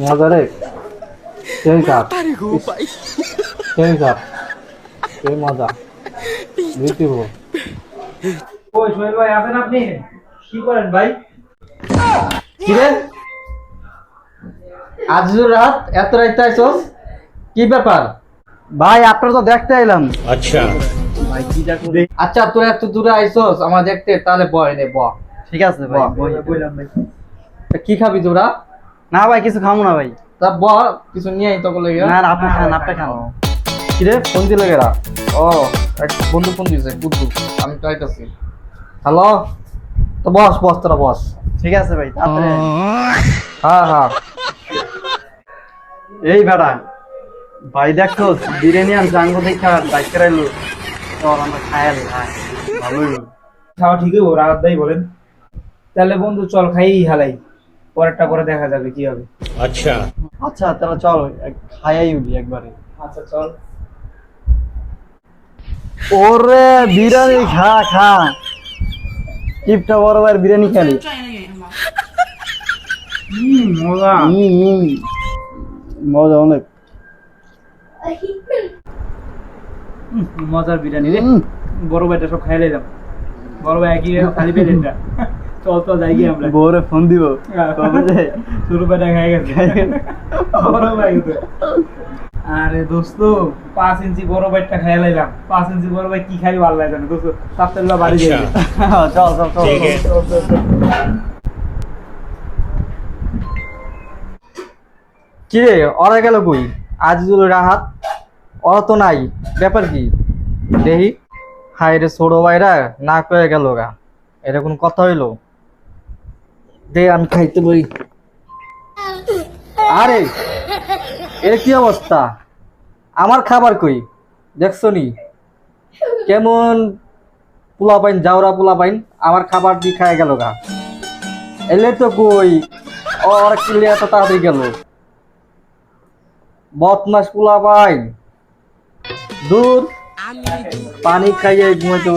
মজা রে সেই কাপ সেই কাপ সেই মজা বিউটিফুল। ওই সোহেল ভাই আছেন আপনি? কি করেন ভাই? কি রে আজ রাত এত রাইতে আইছস, কি ব্যাপার? ভাই আপনার তো দেখতে এলাম। अच्छा ভাই কি যা আচ্ছা তোরা এত দূরে আইছস আমার দেখতে, তাহলে বয় নে ব। ঠিক আছে ভাই, বললাম ভাই। কি খাবি তোরা? না ভাই কিছু খামু না ভাই। তা ব কিছু নিয়ে আই তোকে লেগে। না না, আপনি খান, আপনি খান। কি রে ফোন দিলে গেরা? ও এক বন্ধু ফোন দিছে কুদ্দু, আমি ট্রাইটাছি। হ্যালো, তো বস বস তোরা বস। ঠিক আছে ভাই, তাড়াতাড়ি আয়। হ্যাঁ হ্যাঁ এই বেটা ভাই দেখছো বিরিয়ানি আর জাঙ্গো দেখা বাইক রাইলো, তোর আমরা খায়াল ভালো হইলো। খাওয়া ঠিক হইব রাত দাই বলেন? তাহলে বন্ধু চল খাই হালাই, পরেরটা পরে দেখা যাবে কি হবে। अच्छा আচ্ছা তাহলে চল খায়াই উঠি একবারে। আচ্ছা চল। ওরে বিরিয়ানি খা খা, টিপটা বড় ভাই বিরিয়ানি খালি। মজা। মজা অনেক। মজার বিরিয়ানি রে। বড় ভাইটা সব খাই লাইলাম। বড় ভাই একই খালি পেলেনটা। চল চল যাই গিয়ে আমরা। বউরে ফোন দিব কবে যে ছোট ভাইটা খাই গেছে। বড় ভাই তো। আরে দোস্ত 5 ইঞ্চি বড় ভাইটা খাই লাইলাম। 5 ইঞ্চি বড় ভাই কি খাই ভালো লাগে না দোস্ত। তাপতেল্লা বাড়ি যাই। চল চল চল। ठीक है কি রে ওরা গেল কই? আজিজুল রাহাত ওরা তো নাই, ব্যাপার কি দেহি? হাই রে ছোট ভাইরা না কয়ে গেল গা, এটা কোন কথা হইলো? দে আমি খাইতে বলি। আরে এর কি অবস্থা? আমার খাবার কই দেখছো নি? কেমন পোলা পাইন, জাউরা পোলা পাইন আমার খাবার দিয়ে খায় গেল গা। এলে তো কই ওরা কিলে এত তাড়াতাড়ি গেল? বদমাস পোলা পাইন, দুধ পানি খাইয়ে ঘুমাইতো।